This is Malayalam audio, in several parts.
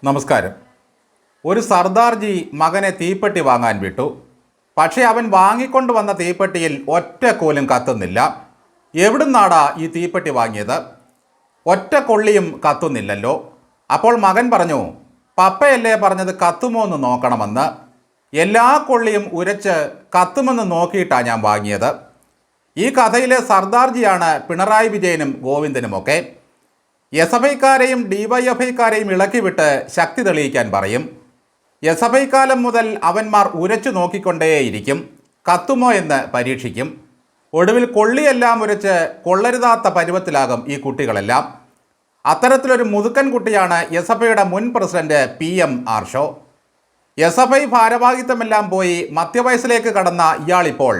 നമസ്കാരം. ഒരു സർദാർജി മകനെ തീപ്പെട്ടി വാങ്ങാൻ വിട്ടു. പക്ഷേ അവൻ വാങ്ങിക്കൊണ്ട് വന്ന തീപ്പെട്ടിയിൽ ഒറ്റ കോലും കത്തുന്നില്ല. എവിടുന്നാടാ ഈ തീപ്പെട്ടി വാങ്ങിയത്? ഒറ്റ കൊള്ളിയും കത്തുന്നില്ലല്ലോ. അപ്പോൾ മകൻ പറഞ്ഞു, പപ്പയല്ലേ പറഞ്ഞത് കത്തുമോ എന്ന് നോക്കണമെന്ന്. എല്ലാ കൊള്ളിയും ഉരച്ച് കത്തുമെന്ന് നോക്കിയിട്ടാണ് ഞാൻ വാങ്ങിയത്. ഈ കഥയിലെ സർദാർജിയാണ് പിണറായി വിജയനും ഗോവിന്ദനുമൊക്കെ. എസ്.എഫ്.ഐക്കാരെയും DYFIക്കാരെയും ഇളക്കിവിട്ട് ശക്തി തെളിയിക്കാൻ പറയും. എസ്.എഫ്.ഐ കാലം മുതൽ അവന്മാർ ഉരച്ചു നോക്കിക്കൊണ്ടേയിരിക്കും. കത്തുമോ എന്ന് പരീക്ഷിക്കും. ഒടുവിൽ കൊള്ളിയെല്ലാം ഉരച്ച് കൊള്ളരുതാത്ത പരുവത്തിലാകും ഈ കുട്ടികളെല്ലാം. അത്തരത്തിലൊരു മുതുക്കൻ കുട്ടിയാണ് എസ്.എഫ്.ഐയുടെ മുൻ പ്രസിഡന്റ് PM ആർഷോ. എസ്.എഫ്.ഐ ഭാരവാഹിത്വമെല്ലാം പോയി മധ്യവയസ്സിലേക്ക് കടന്ന ഇയാളിപ്പോൾ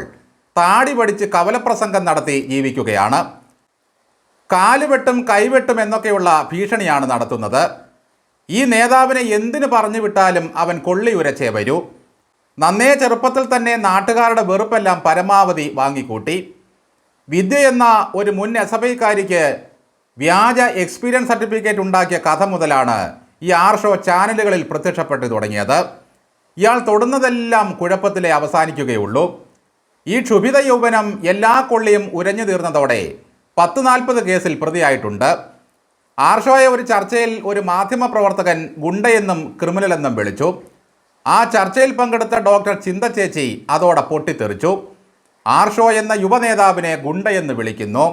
താടി പഠിച്ച് കവലപ്രസംഗം നടത്തി ജീവിക്കുകയാണ്. കാലുവെട്ടും കൈവെട്ടും എന്നൊക്കെയുള്ള ഭീഷണിയാണ് നടത്തുന്നത്. ഈ നേതാവിനെ എന്തിനു പറഞ്ഞു വിട്ടാലും അവൻ കൊള്ളി ഉരച്ചേ വരൂ. നന്നേ ചെറുപ്പത്തിൽ തന്നെ നാട്ടുകാരുടെ വെറുപ്പെല്ലാം പരമാവധി വാങ്ങിക്കൂട്ടി. വിദ്യ എന്ന ഒരു മുൻ എസ്.എഫ്.ഐക്കാരിക്ക് വ്യാജ എക്സ്പീരിയൻസ് സർട്ടിഫിക്കറ്റ് ഉണ്ടാക്കിയ കഥ മുതലാണ് ഈ ആർഷോ ചാനലുകളിൽ പ്രത്യക്ഷപ്പെട്ടു തുടങ്ങിയത്. ഇയാൾ തൊടുന്നതെല്ലാം കുഴപ്പത്തിലേ അവസാനിക്കുകയുള്ളൂ. ഈ ക്ഷുഭിത യൗവനം എല്ലാ കൊള്ളിയും ഉരഞ്ഞു തീർന്നതോടെ 10-40 കേസിൽ പ്രതിയായിട്ടുണ്ട്. ആർഷോയെ ഒരു ചർച്ചയിൽ ഒരു മാധ്യമപ്രവർത്തകൻ ഗുണ്ടയെന്നും ക്രിമിനലെന്നും വിളിച്ചു. ആ ചർച്ചയിൽ പങ്കെടുത്ത ഡോക്ടർ ചിന്ത ചേച്ചി അതോടെ പൊട്ടിത്തെറിച്ചു. ആർഷോ എന്ന യുവനേതാവിനെ ഗുണ്ടയെന്ന് വിളിക്കുന്നു.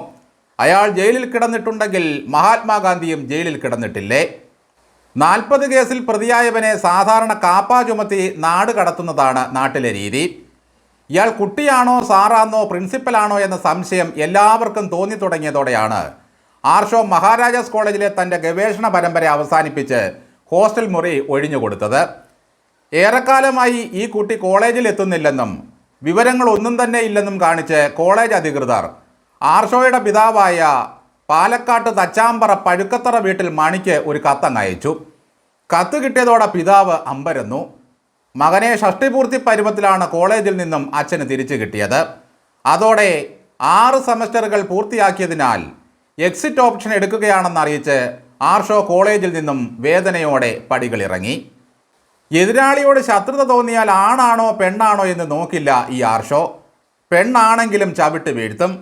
അയാൾ ജയിലിൽ കിടന്നിട്ടുണ്ടെങ്കിൽ മഹാത്മാഗാന്ധിയും ജയിലിൽ കിടന്നിട്ടില്ലേ? 40 കേസിൽ പ്രതിയായവനെ സാധാരണ കാപ്പ ചുമത്തി നാട് കടത്തുന്നതാണ് നാട്ടിലെ രീതി. ഇയാൾ കുട്ടിയാണോ സാറാന്നോ പ്രിൻസിപ്പലാണോ എന്ന സംശയം എല്ലാവർക്കും തോന്നി തുടങ്ങിയതോടെയാണ് ആർഷോ മഹാരാജാസ് കോളേജിലെ തൻ്റെ ഗവേഷണ പരമ്പര അവസാനിപ്പിച്ച് ഹോസ്റ്റൽ മുറി ഒഴിഞ്ഞുകൊടുത്തത്. ഏറെക്കാലമായി ഈ കുട്ടി കോളേജിൽ എത്തുന്നില്ലെന്നും വിവരങ്ങളൊന്നും തന്നെ ഇല്ലെന്നും കാണിച്ച് കോളേജ് അധികൃതർ ആർഷോയുടെ പിതാവായ പാലക്കാട്ട് തച്ചാമ്പറ പഴുക്കത്തറ വീട്ടിൽ മണിക്ക് ഒരു കത്തങ്ങയച്ചു. കത്ത് കിട്ടിയതോടെ പിതാവ് അമ്പരന്നു. മകനെ ഷഷ്ടിപൂർത്തി പരുവത്തിലാണ് കോളേജിൽ നിന്നും അച്ഛന് തിരിച്ചു കിട്ടിയത്. അതോടെ 6 സെമസ്റ്ററുകൾ പൂർത്തിയാക്കിയതിനാൽ എക്സിറ്റ് ഓപ്ഷൻ എടുക്കുകയാണെന്നറിയിച്ച് ആർഷോ കോളേജിൽ നിന്നും വേദനയോടെ പടികളിറങ്ങി. എതിരാളിയോട് ശത്രുത തോന്നിയാൽ ആണാണോ പെണ്ണാണോ എന്ന് നോക്കില്ല ഈ ആർഷോ. പെണ്ണാണെങ്കിലും ചവിട്ട് വീഴ്ത്തും.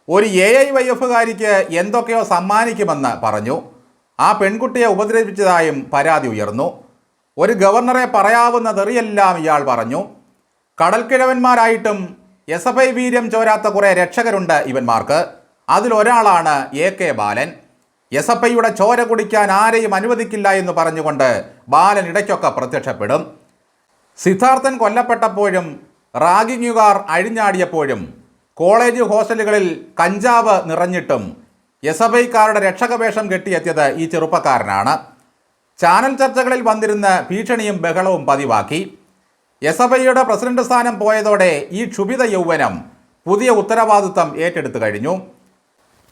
ഒരു AIYFകാരിക്ക് എന്തൊക്കെയോ സമ്മാനിക്കുമെന്ന് പറഞ്ഞു. ആ പെൺകുട്ടിയെ ഉപദ്രവിച്ചതായും പരാതി ഉയർന്നു. ഒരു ഗവർണറെ പറയാവുന്ന തെറിയെല്ലാം ഇയാൾ പറഞ്ഞു. കടൽക്കിഴവന്മാരായിട്ടും എസ്.എഫ്.ഐ വീര്യം ചോരാത്ത കുറേ രക്ഷകരുണ്ട് ഇവന്മാർക്ക്. അതിലൊരാളാണ് AK ബാലൻ. എസ്.എഫ്.ഐയുടെ ചോര കുടിക്കാൻ ആരെയും അനുവദിക്കില്ല എന്ന് പറഞ്ഞുകൊണ്ട് ബാലൻ ഇടയ്ക്കൊക്കെ പ്രത്യക്ഷപ്പെടും. സിദ്ധാർത്ഥൻ കൊല്ലപ്പെട്ടപ്പോഴും റാഗിങ്ങുകാർ അഴിഞ്ഞാടിയപ്പോഴും കോളേജ് ഹോസ്റ്റലുകളിൽ കഞ്ചാവ് നിറഞ്ഞിട്ടും എസ്.എഫ്.ഐക്കാരുടെ രക്ഷകവേഷം കെട്ടിയെത്തിയത് ഈ ചെറുപ്പക്കാരനാണ്. ചാനൽ ചർച്ചകളിൽ വന്നിരുന്ന് ഭീഷണിയും ബഹളവും പതിവാക്കി. എസ്.എഫ്.ഐയുടെ പ്രസിഡന്റ് സ്ഥാനം പോയതോടെ ഈ ക്ഷുഭിത യൗവനം പുതിയ ഉത്തരവാദിത്തം ഏറ്റെടുത്തു കഴിഞ്ഞു.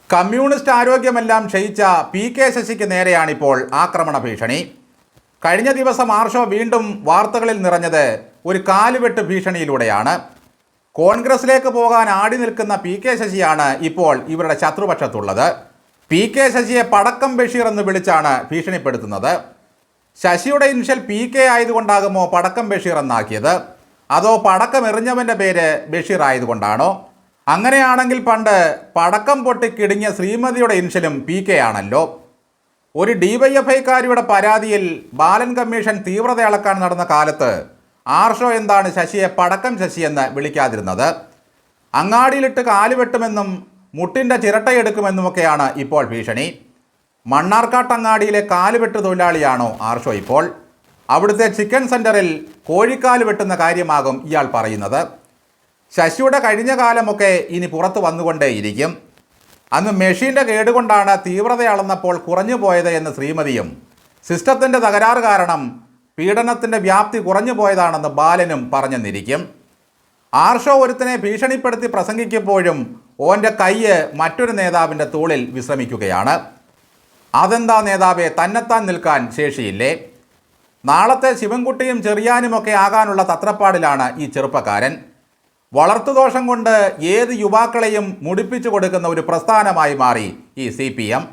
കമ്മ്യൂണിസ്റ്റ് ആരോഗ്യമെല്ലാം ക്ഷയിച്ച PK ശശിക്ക് നേരെയാണിപ്പോൾ ആക്രമണ ഭീഷണി. കഴിഞ്ഞ ദിവസം ആർഷോ വീണ്ടും വാർത്തകളിൽ നിറഞ്ഞത് ഒരു കാലുവെട്ട് ഭീഷണിയിലൂടെയാണ്. കോൺഗ്രസിലേക്ക് പോകാൻ ആടി നിൽക്കുന്ന PK ശശിയാണ് ഇപ്പോൾ ഇവരുടെ ശത്രുപക്ഷത്തുള്ളത്. PK ശശിയെ പടക്കം ബഷീർ എന്ന് വിളിച്ചാണ് ഭീഷണിപ്പെടുത്തുന്നത്. ശശിയുടെ ഇനിഷ്യൽ PK ആയതുകൊണ്ടാകുമോ പടക്കം ബഷീർ എന്നാക്കിയത്? അതോ പടക്കം എറിഞ്ഞവൻ്റെ പേര് ബഷീർ ആയതുകൊണ്ടാണോ? അങ്ങനെയാണെങ്കിൽ പണ്ട് പടക്കം പൊട്ടിക്കിടുങ്ങിയ ശ്രീമതിയുടെ ഇനിഷ്യലും PK ആണല്ലോ. ഒരു DYFIക്കാരിയുടെ പരാതിയിൽ ബാലൻ കമ്മീഷൻ തീവ്രത അളക്കാൻ നടന്ന കാലത്ത് ആർഷോ എന്താണ് ശശിയെ പടക്കം ശശി എന്ന് വിളിക്കാതിരുന്നത്? അങ്ങാടിയിലിട്ട് കാലുവെട്ടുമെന്നും മുട്ടിൻ്റെ ചിരട്ടയെടുക്കുമെന്നുമൊക്കെയാണ് ഇപ്പോൾ ഭീഷണി. മണ്ണാർക്കാട്ടങ്ങാടിയിലെ കാലുവെട്ട് തൊഴിലാളിയാണോ ആർഷോ ഇപ്പോൾ? അവിടുത്തെ ചിക്കൻ സെൻറ്ററിൽ കോഴിക്കാല് വെട്ടുന്ന കാര്യമാകും ഇയാൾ പറയുന്നത്. ശശിയുടെ കഴിഞ്ഞ കാലമൊക്കെ ഇനി പുറത്തു വന്നുകൊണ്ടേയിരിക്കും. അന്ന് മെഷീൻ്റെ കേടുകൊണ്ടാണ് തീവ്രത അളന്നപ്പോൾ കുറഞ്ഞു പോയത് എന്ന് ശ്രീമതിയും സിസ്റ്റത്തിൻ്റെ തകരാറ് കാരണം പീഡനത്തിൻ്റെ വ്യാപ്തി കുറഞ്ഞു പോയതാണെന്ന് ബാലനും പറഞ്ഞെന്നിരിക്കും. ആർഷോ ഒരുത്തനെ ഭീഷണിപ്പെടുത്തി പ്രസംഗിക്കുമ്പോഴും ഓൻ്റെ കയ്യ് മറ്റൊരു നേതാവിൻ്റെ തോളിൽ വിശ്രമിക്കുകയാണ്. അതെന്താ നേതാവെ, തന്നെത്താൻ നിൽക്കാൻ ശേഷിയില്ലേ? നാളത്തെ ശിവൻകുട്ടിയും ചെറിയാനുമൊക്കെ ആകാനുള്ള തത്രപ്പാടിലാണ് ഈ ചെറുപ്പക്കാരൻ. വളർത്തുദോഷം കൊണ്ട് ഏത് യുവാക്കളെയും മുടിപ്പിച്ചു കൊടുക്കുന്ന ഒരു പ്രസ്ഥാനമായി മാറി ഈ CPM.